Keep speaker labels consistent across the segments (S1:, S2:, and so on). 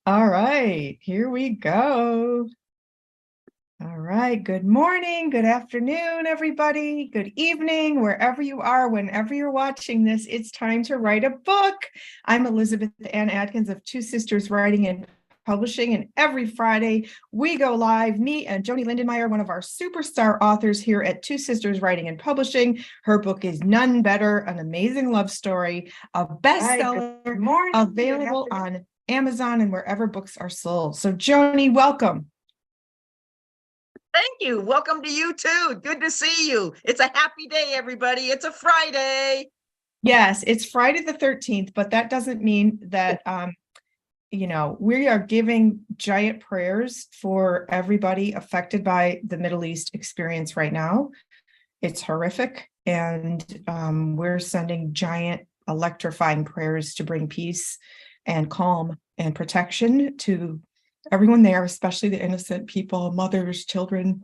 S1: All right, here we go. All right, good morning, good afternoon, everybody. Good evening, wherever you are, whenever you're watching this, it's time to write a book. I'm Elizabeth Ann Atkins of Two Sisters Writing and Publishing, and every Friday we go live, me and Joanie Lindenmeyer, one of our superstar authors here at Two Sisters Writing and Publishing. Her book is Nun Better, an amazing love story, a bestseller, available on Amazon and wherever books are sold. So Joanie, welcome.
S2: Thank you. Welcome to you too. Good to see you. It's a happy day, everybody. It's a Friday.
S1: Yes, it's Friday the 13th, but that doesn't mean that, we are giving giant prayers for everybody affected by the Middle East experience right now. It's horrific. And we're sending giant electrifying prayers to bring peace and calm and protection to everyone there, especially the innocent people, mothers, children.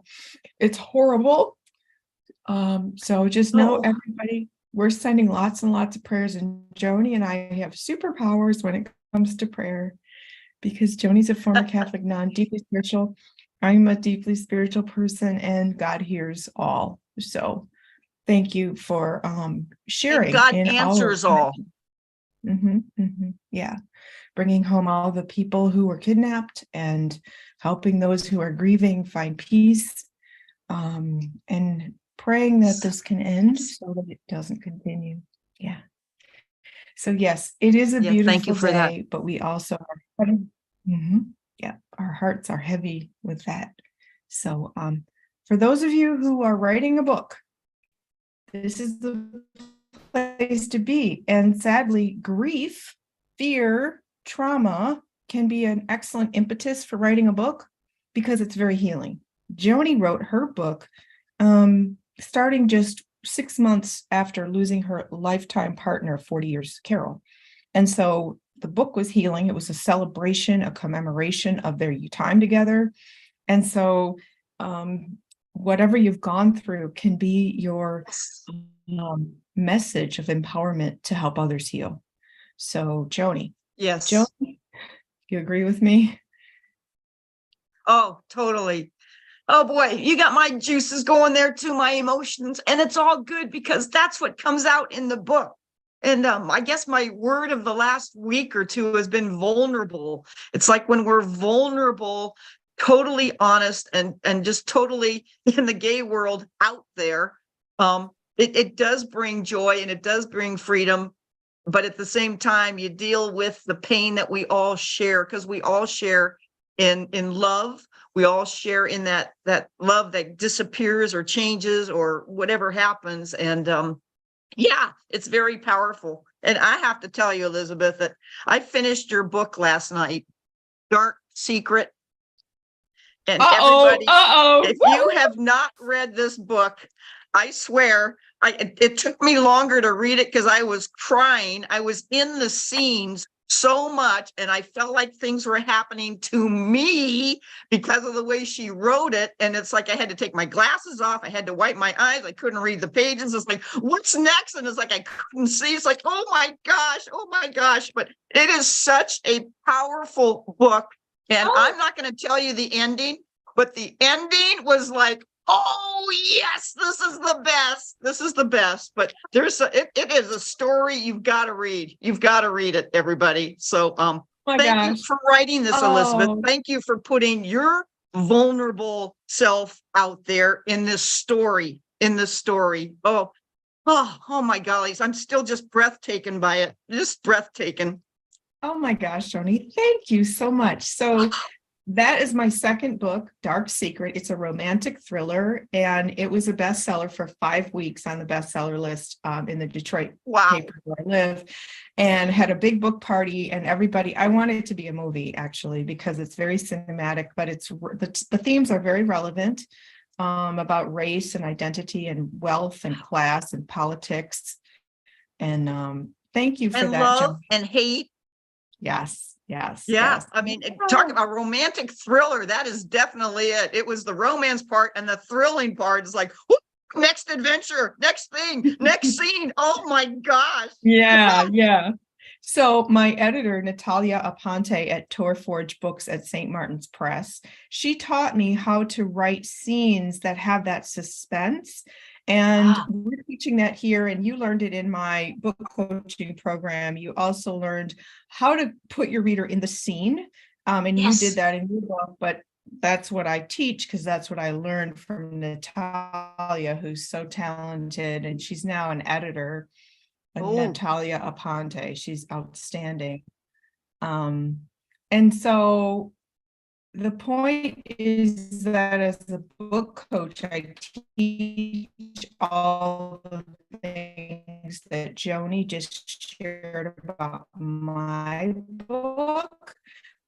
S1: It's horrible. So just know, everybody, we're sending lots and lots of prayers, and Joanie and I have superpowers when it comes to prayer, because Joanie's a former Catholic nun, deeply spiritual. I'm a deeply spiritual person, and God hears all. So thank you for sharing.
S2: God answers all.
S1: Yeah. Bringing home all the people who were kidnapped and helping those who are grieving find peace, and praying that this can end so that it doesn't continue. Yeah. So yes, it is a beautiful
S2: thank you for
S1: day,
S2: that.
S1: but we also are, our hearts are heavy with that. So for those of you who are writing a book, this is the place to be. And sadly, grief, fear, trauma can be an excellent impetus for writing a book because it's very healing. Joanie wrote her book starting just 6 months after losing her lifetime partner, 40 years, Carol. And so the book was healing. It was a celebration, a commemoration of their time together. And so whatever you've gone through can be your message of empowerment to help others heal. So Joanie.
S2: Yes.
S1: Joanie, you agree with me?
S2: Oh, totally. Oh boy, you got my juices going there too, my emotions, and it's all good because that's what comes out in the book. And I guess my word of the last week or two has been vulnerable. It's like when we're vulnerable, totally honest, and just totally in the gay world out there, it does bring joy and it does bring freedom. But at the same time, you deal with the pain that we all share, because we all share in love. We all share in that love that disappears or changes or whatever happens. And yeah, it's very powerful. And I have to tell you, Elizabeth, that I finished your book last night, Dark Secret. And everybody, if you have not read this book, I swear, it took me longer to read it because I was crying. I was in the scenes so much, and I felt like things were happening to me because of the way she wrote it. And it's like I had to take my glasses off. I had to wipe my eyes. I couldn't read the pages. It's like, what's next? And it's like I couldn't see. It's like, oh my gosh. But it is such a powerful book. And I'm not going to tell you the ending, but the ending was like, oh yes, this is the best. This is the best. But it is a story you've got to read. You've got to read it, everybody. So thank you for writing this, Elizabeth. Thank you for putting your vulnerable self out there in this story. Oh my gollies. I'm still just breathtaken by it. Just breathtaken.
S1: Oh my gosh, Joanie, thank you so much. So that is my second book, Dark Secret. It's a romantic thriller, and it was a bestseller for 5 weeks on the bestseller list in the Detroit paper where I live, and had a big book party. And everybody, I want it to be a movie actually, because it's very cinematic, but it's the themes are very relevant about race and identity and wealth and class and politics. And thank you for that.
S2: Love
S1: Joanie.
S2: And hate.
S1: Yes.
S2: I mean, talking about romantic thriller, that is definitely it. It was the romance part, and the thrilling part is like, whoop, next adventure, next thing, next scene. Oh my gosh.
S1: Yeah. So my editor, Natalia Aponte at Torforge Books at St. Martin's Press, she taught me how to write scenes that have that suspense. And we're teaching that here, and you learned it in my book coaching program. You also learned how to put your reader in the scene. And you did that in your book, but that's what I teach because that's what I learned from Natalia, who's so talented, and she's now an editor. Natalia Aponte. She's outstanding. And so the point is that as a book coach, I teach all the things that Joanie just shared about my book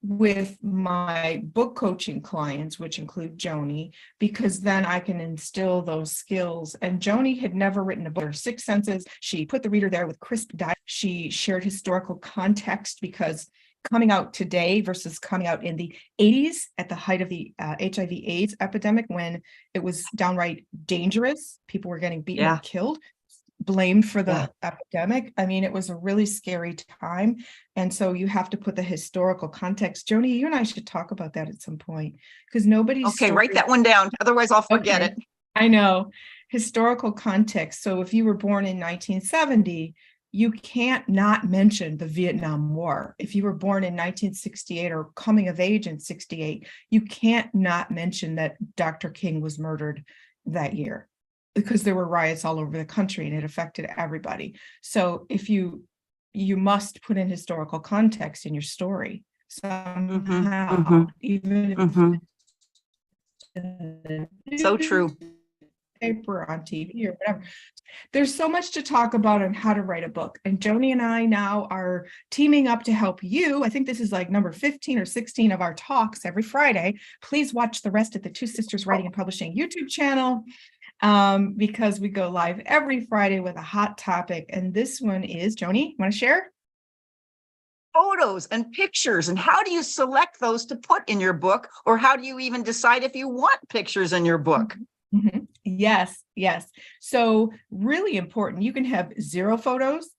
S1: with my book coaching clients, which include Joanie, because then I can instill those skills. And Joanie had never written a book. Her six senses, she put the reader there with crisp dialogue. She shared historical context, because coming out today versus coming out in the 80s at the height of the HIV/AIDS epidemic, when it was downright dangerous, people were getting beaten and killed, blamed for the epidemic. I mean, it was a really scary time. And so you have to put the historical context. Joanie, you and I should talk about that at some point, because nobody's
S2: write that one down. Otherwise I'll forget it.
S1: I know. Historical context. So if you were born in 1970, you can't not mention the Vietnam War. If you were born in 1968 or coming of age in 68, you can't not mention that Dr. King was murdered that year, because there were riots all over the country and it affected everybody. So if you must put in historical context in your story somehow, even if
S2: so true.
S1: Paper on TV or whatever. There's so much to talk about on how to write a book. And Joanie and I now are teaming up to help you. I think this is like number 15 or 16 of our talks every Friday. Please watch the rest at the Two Sisters Writing and Publishing YouTube channel, because we go live every Friday with a hot topic. And this one is, Joanie, want to share?
S2: Photos and pictures. And how do you select those to put in your book? Or how do you even decide if you want pictures in your book?
S1: Mm-hmm. Yes. So really important. You can have 0 photos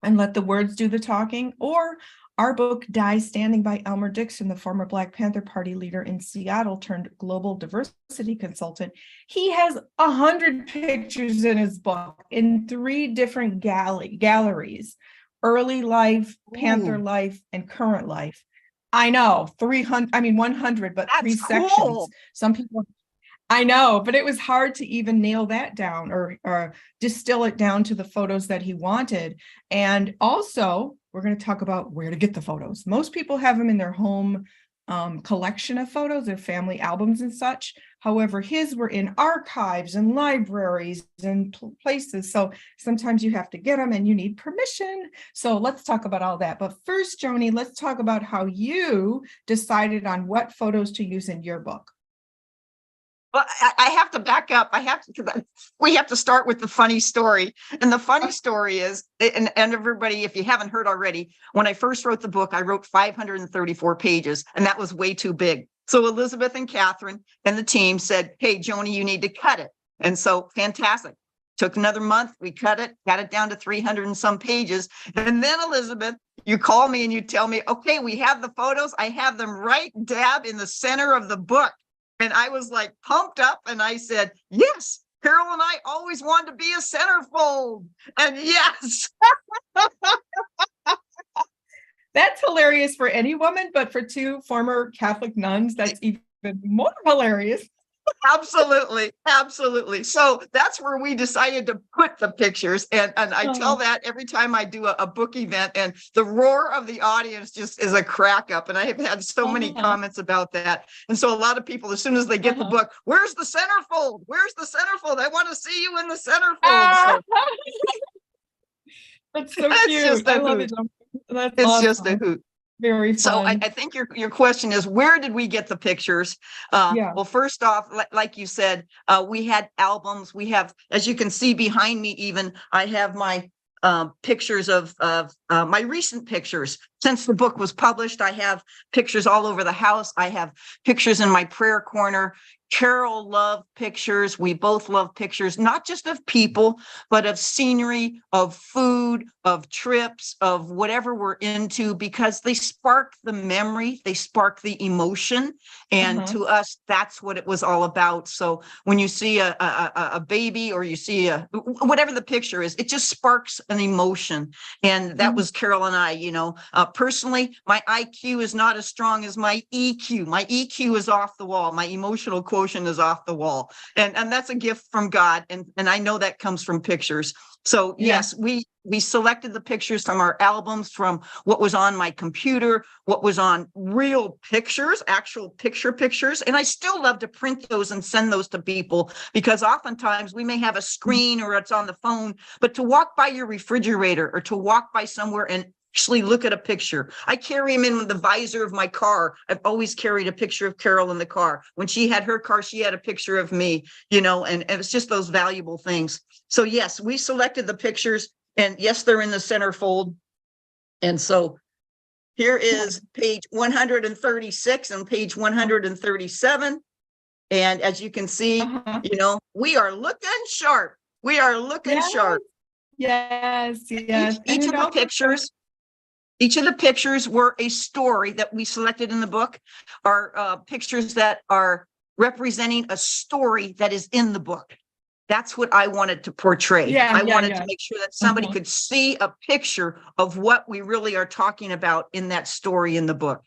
S1: and let the words do the talking, or our book, Die Standing by Elmer Dixon, the former Black Panther Party leader in Seattle turned global diversity consultant. He has 100 pictures in his book in 3 different galleries: early life, Panther life, and current life. I know, 100, but
S2: That's
S1: 3 sections. Some people, I know, but it was hard to even nail that down or distill it down to the photos that he wanted. And also, we're going to talk about where to get the photos. Most people have them in their home collection of photos, their family albums and such. However, his were in archives and libraries and places. So sometimes you have to get them and you need permission. So let's talk about all that. But first, Joanie, let's talk about how you decided on what photos to use in your book.
S2: Well, I have to back up. We have to start with the funny story. And the funny story is, and everybody, if you haven't heard already, when I first wrote the book, I wrote 534 pages, and that was way too big. So Elizabeth and Catherine and the team said, hey, Joanie, you need to cut it. And so fantastic. Took another month. We cut it, got it down to 300 and some pages. And then Elizabeth, you call me and you tell me, okay, we have the photos. I have them right dab in the center of the book. And I was like pumped up, and I said, yes, Carol and I always wanted to be a centerfold. And yes.
S1: That's hilarious for any woman, but for 2 former Catholic nuns, that's even more hilarious.
S2: Absolutely. So that's where we decided to put the pictures. And I tell that every time I do a book event, and the roar of the audience just is a crack up. And I have had so many comments about that. And so a lot of people, as soon as they get the book, where's the centerfold? Where's the centerfold? I want to see you in the centerfold.
S1: That's so cute. I love it. That's
S2: it's
S1: awesome.
S2: Just a hoot.
S1: Very fun.
S2: So I think your question is, where did we get the pictures? Well, first off, like you said, we had albums. We have, as you can see behind me, even I have my pictures of my recent pictures. since the book was published, I have pictures all over the house. I have pictures in my prayer corner. Carol loved pictures. We both love pictures, not just of people, but of scenery, of food, of trips, of whatever we're into, because they spark the memory, they spark the emotion. And to us, that's what it was all about. So when you see a baby, or you see whatever the picture is, it just sparks an emotion. And that was Carol and I, personally, my IQ is not as strong as my EQ. My EQ is off the wall. My emotional quotient is off the wall. And that's a gift from God. And I know that comes from pictures. So yes, we selected the pictures from our albums, from what was on my computer, what was on real pictures, actual pictures. And I still love to print those and send those to people, because oftentimes we may have a screen or it's on the phone, but to walk by your refrigerator or to walk by somewhere and actually look at a picture. I carry them in with the visor of my car. I've always carried a picture of Carol in the car. When she had her car, she had a picture of me, and it's just those valuable things. So yes, we selected the pictures, and yes, they're in the centerfold. And so here is page 136 and page 137. And as you can see, we are looking sharp. We are looking sharp.
S1: Yes.
S2: Each of the pictures were a story that we selected in the book, are pictures that are representing a story that is in the book. That's what I wanted to portray. I wanted to make sure that somebody could see a picture of what we really are talking about in that story in the book.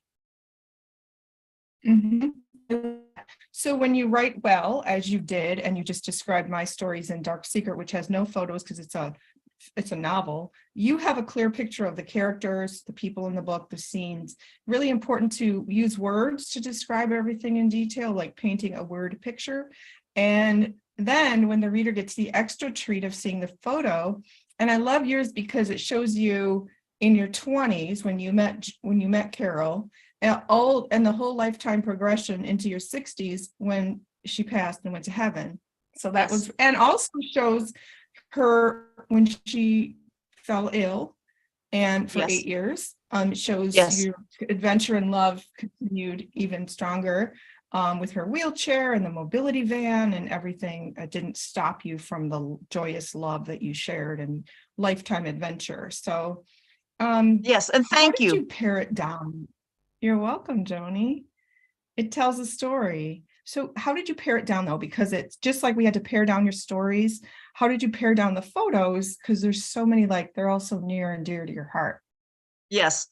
S1: So when you write well, as you did, and you just described my stories in Dark Secret, which has no photos because it's a novel, you have a clear picture of the characters, the people in the book, the scenes. Really important to use words to describe everything in detail, like painting a word picture. And then when the reader gets the extra treat of seeing the photo, and I love yours because it shows you in your 20s when you met Carol, and the whole lifetime progression into your 60s when she passed and went to heaven. So that was, and also shows her when she fell ill and for 8 years. It shows your adventure and love continued even stronger with her wheelchair and the mobility van and everything. It didn't stop you from the joyous love that you shared and lifetime adventure. So
S2: yes, and thank you.
S1: How did you pare it down? You're welcome, Joanie. It tells a story. So how did you pare it down, though? Because it's just like we had to pare down your stories. How did you pare down the photos? Because there's so many, they're all so near and dear to your heart.
S2: Yes,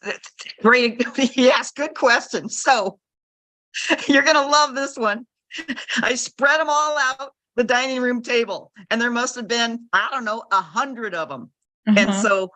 S2: great. Yes, good question. So you're going to love this one. I spread them all out the dining room table, and there must have been, 100 of them. And so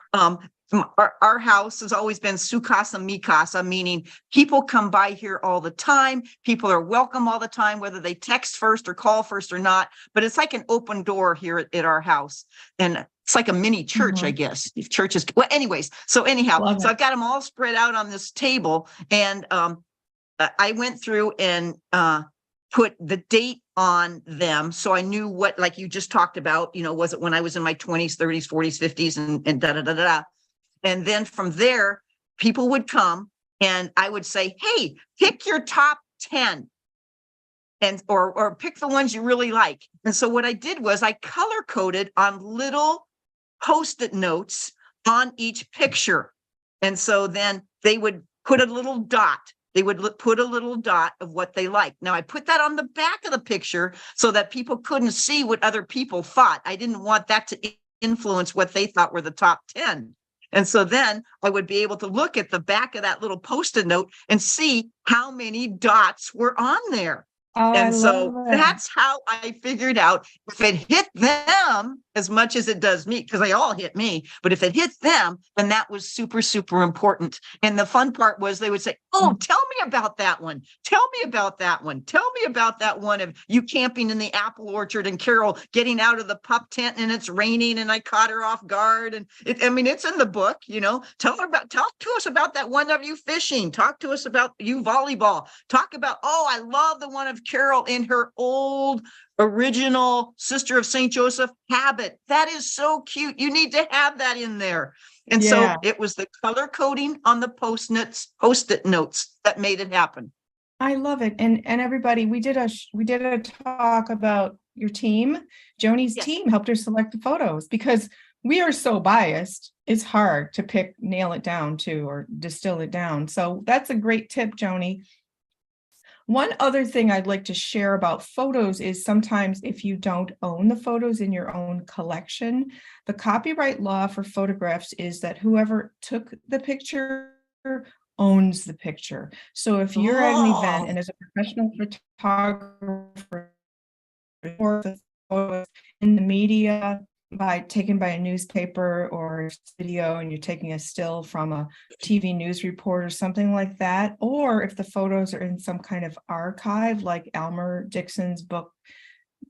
S2: our house has always been su casa mi casa, meaning people come by here all the time. People are welcome all the time, whether they text first or call first or not. But it's like an open door here at our house. And it's like a mini church, I guess. If churches, well, anyways. So anyhow, I've got them all spread out on this table. And I went through and put the date on them. So I knew what, like you just talked about, was it when I was in my 20s, 30s, 40s, 50s, and da-da-da-da-da. And then from there, people would come and I would say, hey, pick your top 10 and or pick the ones you really like. And so what I did was I color coded on little Post-it notes on each picture. And so then they would put a little dot. They would put a little dot of what they liked. Now, I put that on the back of the picture so that people couldn't see what other people thought. I didn't want that to influence what they thought were the top 10. And so then I would be able to look at the back of that little Post-it note and see how many dots were on there. And so that's how I figured out if it hit them as much as it does me, because they all hit me. But if it hit them, then that was super, super important. And the fun part was they would say, oh, tell me about that one. Tell me about that one. Tell me about that one of you camping in the apple orchard and Carol getting out of the pup tent and it's raining and I caught her off guard. And it's in the book, talk to us about that one of you fishing. Talk to us about you volleyball. Talk about, I love the one of Carol in her old original Sister of St. Joseph habit. That is so cute. You need to have that in there. And
S1: Yeah,
S2: so it was the color coding on the post-it notes that made it happen.
S1: I love it. And everybody, we did a talk about your team. Joanie's
S2: Yes.
S1: team helped her select the photos because we are so biased. It's hard to nail it down to, or distill it down. So that's a great tip, Joanie. One other thing I'd like to share about photos is sometimes if you don't own the photos in your own collection, the copyright law for photographs is that whoever took the picture owns the picture. So if you're at an event
S2: Oh,
S1: and as a professional photographer or the photos in the media taken by a newspaper or video, and you're taking a still from a TV news report or something like that, or if the photos are in some kind of archive, like Elmer Dixon's book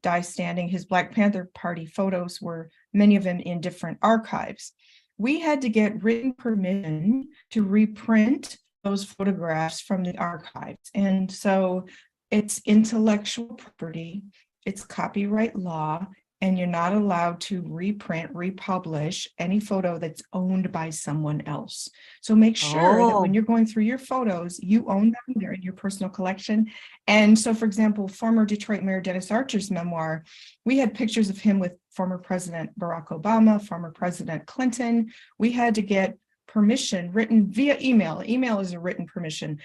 S1: Die Standing, his Black Panther Party photos were many of them in different archives. We had to get written permission to reprint those photographs from the archives. And so it's intellectual property, it's copyright law, and you're not allowed to reprint, republish any photo that's owned by someone else. So make sure that when
S2: oh,
S1: you're going through your photos, you own them, they're in your personal collection. And so, for example, former Detroit Mayor Dennis Archer's memoir, we had pictures of him with former President Barack Obama, former President Clinton. We had to get permission written via email. Email is a written permission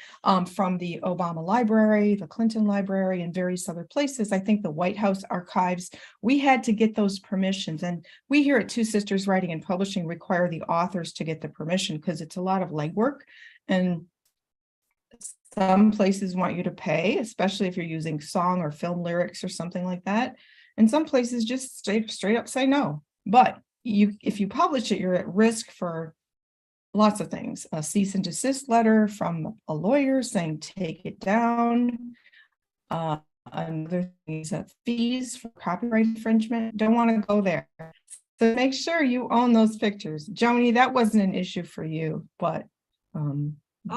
S1: from the Obama Library, the Clinton Library, and various other places. I think the White House archives. We had to get those permissions. And we here at Two Sisters Writing and Publishing require the authors to get the permission because it's a lot of legwork. And some places want you to pay, especially if you're using song or film lyrics or something like that. And some places just straight up say no. But if you publish it, you're at risk for lots of things. A cease and desist letter from a lawyer saying take it down. Another thing is that fees for copyright infringement. Don't want to go there. So make sure you own those pictures. Joanie, that wasn't an issue for you, but
S2: oh,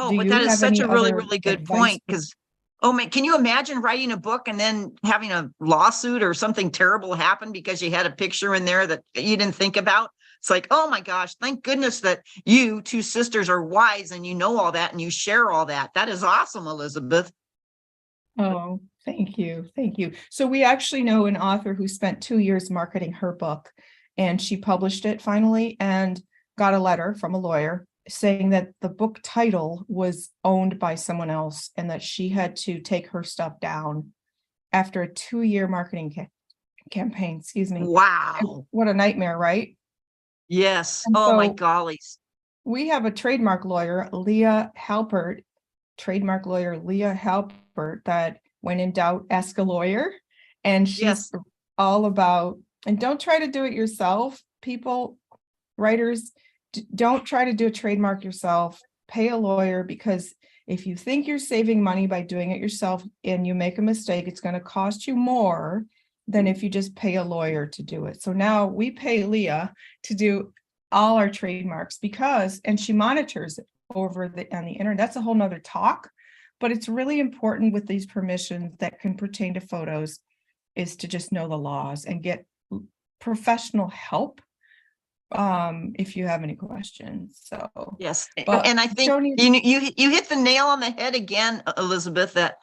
S1: do
S2: but
S1: you
S2: that is
S1: have
S2: such
S1: any
S2: a really,
S1: other
S2: really good
S1: advice?
S2: point. Because, oh man, can you imagine writing a book and then having a lawsuit or something terrible happen because you had a picture in there that you didn't think about? It's like, oh my gosh, thank goodness that you two sisters are wise and you know all that and you share all that. That is awesome, Elizabeth.
S1: Oh, thank you. Thank you. So we actually know an author who spent 2 years marketing her book, and she published it finally and got a letter from a lawyer saying that the book title was owned by someone else and that she had to take her stuff down after a 2-year marketing campaign. Excuse me.
S2: Wow.
S1: What a nightmare, right?
S2: Yes.
S1: And
S2: Oh my
S1: so
S2: gollies.
S1: we have a trademark lawyer, Leah Halpert, that when in doubt, ask a lawyer. And she's
S2: Yes.
S1: all about, and don't try to do it yourself. People, writers, don't try to do a trademark yourself. Pay a lawyer, because if you think you're saving money by doing it yourself and you make a mistake, it's going to cost you more than if you just pay a lawyer to do it. So now we pay Leah to do all our trademarks and she monitors it on the internet. That's a whole nother talk, but it's really important with these permissions that can pertain to photos is to just know the laws and get professional help if you have any questions. So,
S2: Yes.
S1: but
S2: And I think
S1: Joni,
S2: you hit the nail on the head again, Elizabeth, that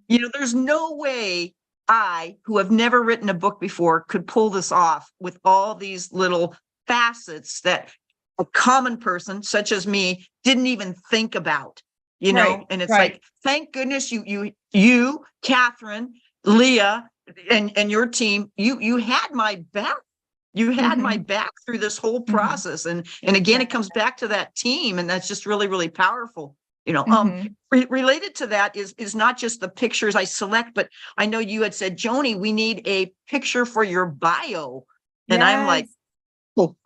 S2: there's no way I, who have never written a book before, could pull this off with all these little facets that a common person such as me didn't even think about,
S1: right,
S2: and it's
S1: right.
S2: like, thank goodness you, Catherine, Leah, and your team, you had my back. You had my
S1: Mhm,
S2: back through this whole
S1: mhm.
S2: process. And again,
S1: Yeah.
S2: it comes back to that team. And that's just really, really powerful.
S1: Mhm.
S2: Related to that is not just the pictures I select, but I know you had said, Joanie, we need a picture for your bio. And I'm like,
S1: Yes.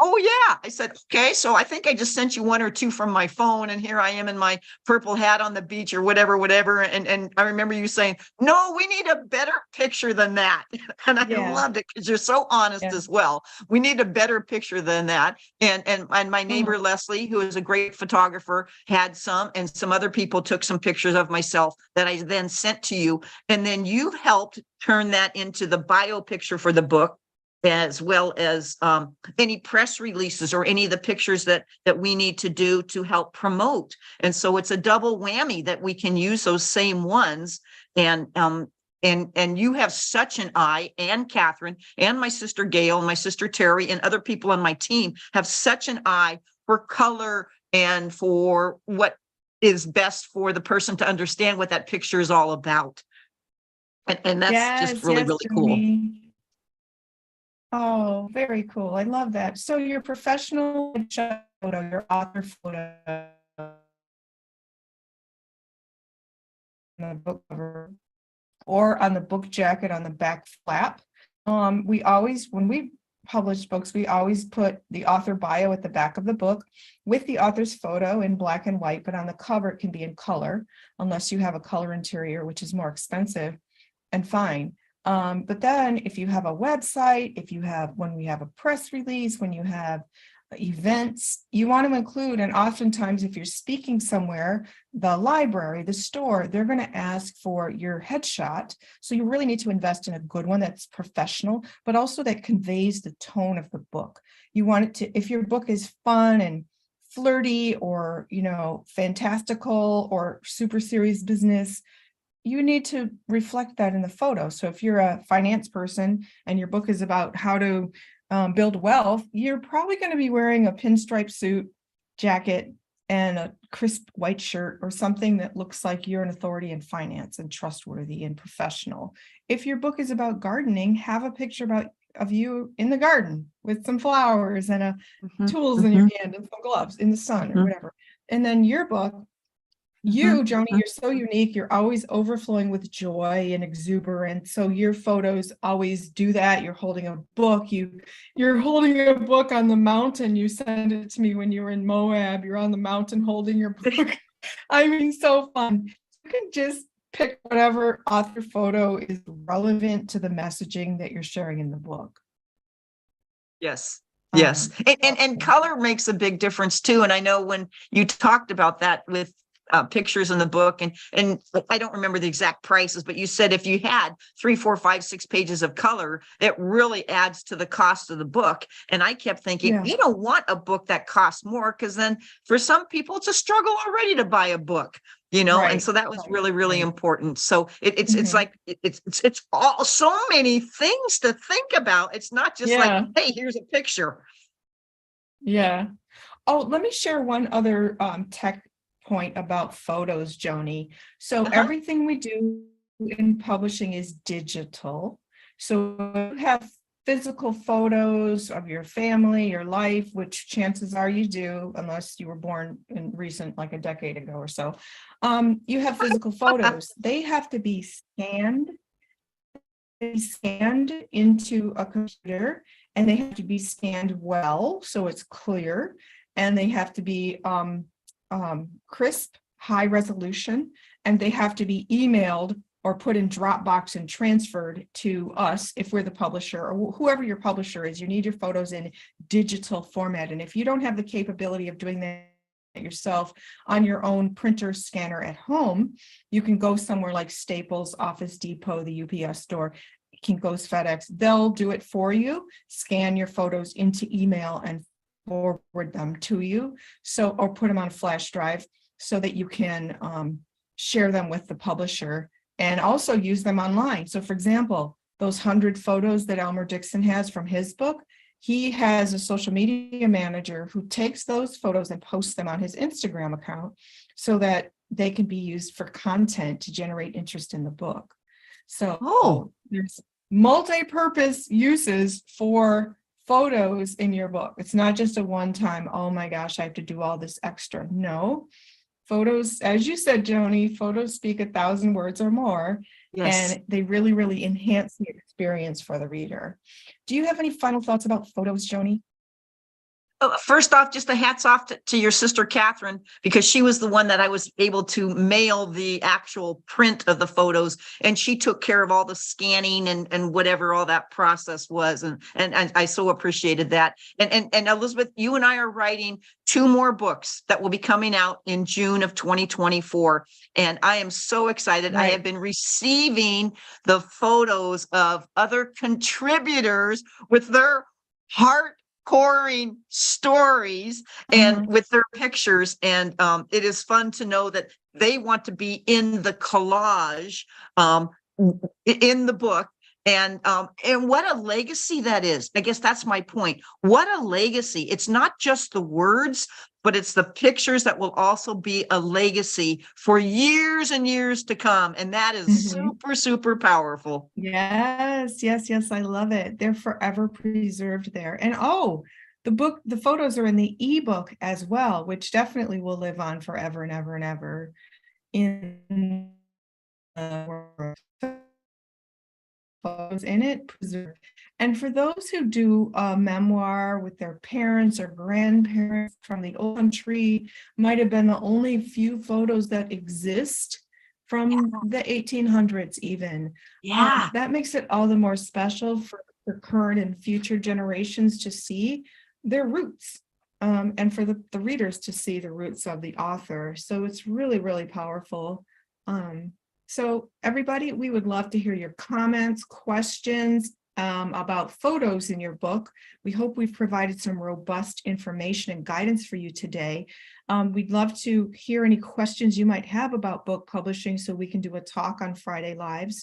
S2: oh yeah. I said, okay. So I think I just sent you one or two from my phone, and here I am in my purple hat on the beach or whatever. And I remember you saying, no, we need a better picture than that. And I
S1: Yeah.
S2: loved it because you're so honest
S1: Yeah.
S2: as well. We need a better picture than that. And my neighbor
S1: Mhm.
S2: Leslie, who is a great photographer, had some, and some other people took some pictures of myself that I then sent to you. And then you helped turn that into the bio picture for the book. as well as any press releases or any of the pictures that we need to do to help promote. And so it's a double whammy that we can use those same ones. And you have such an eye, and Catherine and my sister Gail and my sister Terry and other people on my team have such an eye for color and for what is best for the person to understand what that picture is all about. And that's just really, really cool.
S1: Joanie. Oh, very cool. I love that. So your professional photo, your author photo, on the book cover, or on the book jacket on the back flap. We always, when we publish books, we always put the author bio at the back of the book with the author's photo in black and white, but on the cover it can be in color, unless you have a color interior, which is more expensive and fine. But then if you have a website, when we have a press release, when you have events, you want to include, and oftentimes if you're speaking somewhere, the library, the store, they're going to ask for your headshot. So you really need to invest in a good one that's professional, but also that conveys the tone of the book. You want it to, if your book is fun and flirty or, fantastical or super serious business, you need to reflect that in the photo. So if you're a finance person and your book is about how to build wealth, you're probably going to be wearing a pinstripe suit, jacket, and a crisp white shirt or something that looks like you're an authority in finance and trustworthy and professional. If your book is about gardening, have a picture of you in the garden with some flowers and tools in your hand and some gloves in the sun or whatever. And then your book, you, Joanie, you're so unique. You're always overflowing with joy and exuberance. So your photos always do that. You're holding a book. You're holding a book on the mountain. You sent it to me when you were in Moab. You're on the mountain holding your book. I mean, so fun. You can just pick whatever author photo is relevant to the messaging that you're sharing in the book.
S2: Yes. Yes. And color makes a big difference too. And I know when you talked about that with pictures in the book, and I don't remember the exact prices, but you said if you had 3, 4, 5, 6 pages of color, it really adds to the cost of the book. And I kept thinking, you don't want a book that costs more, because then for some people it's a struggle already to buy a book, Right. And so that was really, really important. So it's like it's all so many things to think about. It's not just like, hey, here's a picture.
S1: Yeah. Oh, let me share one other tech point about photos, Joanie. So everything we do in publishing is digital. So you have physical photos of your family, your life, which chances are you do, unless you were born in recent, like a decade ago or so. You have physical photos. They have to be scanned into a computer, and they have to be scanned well, so it's clear, and they have to be crisp, high resolution, and they have to be emailed or put in Dropbox and transferred to us if we're the publisher, or whoever your publisher is. You need your photos in digital format. And if you don't have the capability of doing that yourself on your own printer scanner at home, you can go somewhere like Staples, Office Depot, the UPS store, Kinko's, FedEx. They'll do it for you, scan your photos into email and forward them to you, or put them on a flash drive so that you can share them with the publisher and also use them online. So for example, those 100 photos that Elmer Dixon has from his book, he has a social media manager who takes those photos and posts them on his Instagram account so that they can be used for content to generate interest in the book. So there's multi-purpose uses for photos in your book. It's not just a one-time, oh my gosh, I have to do all this extra. No, photos, as you said, Joanie, photos speak 1,000 words or more. Yes. And they really, really enhance the experience for the reader. Do you have any final thoughts about photos, Joanie?
S2: First off, just a hats off to your sister, Catherine, because she was the one that I was able to mail the actual print of the photos, and she took care of all the scanning and whatever all that process was. And I so appreciated that. And Elizabeth, you and I are writing 2 more books that will be coming out in June of 2024. And I am so excited. I
S1: Right.
S2: have been receiving the photos of other contributors with their heart-coring stories and with their pictures. And it is fun to know that they want to be in the collage in the book. And what a legacy that is. I guess that's my point. What a legacy. It's not just the words, but it's the pictures that will also be a legacy for years and years to come. And that is super, super powerful.
S1: Yes, yes, yes. I love it. They're forever preserved there. And the photos are in the ebook as well, which definitely will live on forever and ever and ever in the world. Photos in it preserved. And for those who do a memoir with their parents or grandparents from the old country, might have been the only few photos that exist from the 1800s even.
S2: Yeah.
S1: That makes it all the more special for current and future generations to see their roots, and for the readers to see the roots of the author. So it's really, really powerful. So everybody, we would love to hear your comments, questions about photos in your book. We hope we've provided some robust information and guidance for you today. We'd love to hear any questions you might have about book publishing, so we can do a talk on Friday Lives,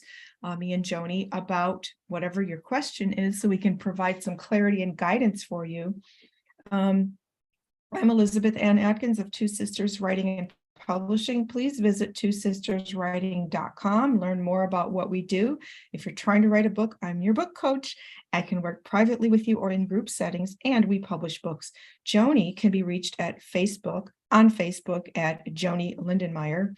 S1: me and Joanie, about whatever your question is, so we can provide some clarity and guidance for you. I'm Elizabeth Ann Atkins of Two Sisters Writing and Publishing. Please visit twosisterswriting.com. Learn more about what we do. If you're trying to write a book, I'm your book coach. I can work privately with you or in group settings, and we publish books. Joanie can be reached at on Facebook at Joanie Lindenmeyer.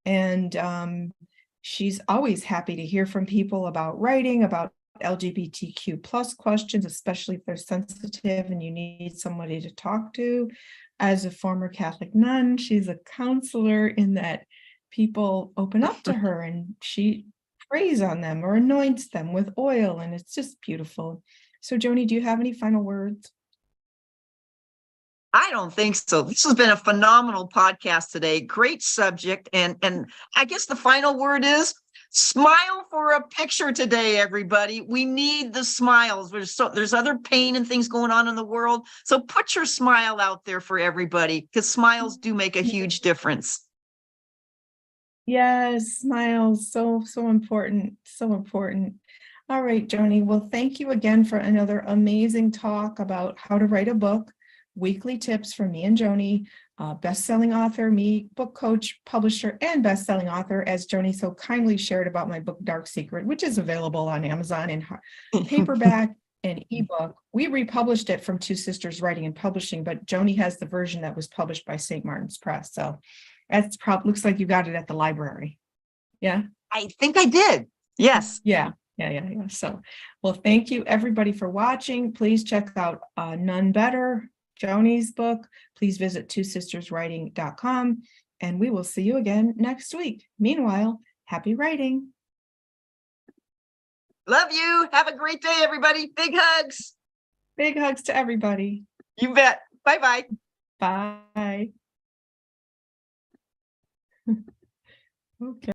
S1: And she's always happy to hear from people about writing, about LGBTQ plus questions, especially if they're sensitive and you need somebody to talk to. As a former Catholic nun, she's a counselor in that people open up to her and she prays on them or anoints them with oil, and it's just beautiful. So Joanie, do you have any final words?
S2: I don't think so. This has been a phenomenal podcast today. Great subject. And I guess the final word is smile for a picture today, everybody. We need the smiles. There's other pain and things going on in the world. So put your smile out there for everybody, because smiles do make a huge difference.
S1: Yes, smiles, so important, so important. All right, Joanie. Well, thank you again for another amazing talk about how to write a book. Weekly tips from me and Joanie, best-selling author, me, book coach, publisher, and best-selling author, as Joanie so kindly shared about my book, Dark Secret, which is available on Amazon in paperback and ebook. We republished it from Two Sisters Writing and Publishing, but Joanie has the version that was published by St. Martin's Press. So that's looks like you got it at the library. Yeah?
S2: I think I did. Yes.
S1: Yeah. So, well, thank you everybody for watching. Please check out Nun Better, Joanie's book. Please visit twosisterswriting.com, and we will see you again next week. Meanwhile, happy writing.
S2: Love you. Have a great day, everybody. Big hugs.
S1: Big hugs to everybody.
S2: You bet. Bye-bye.
S1: Bye. Okay.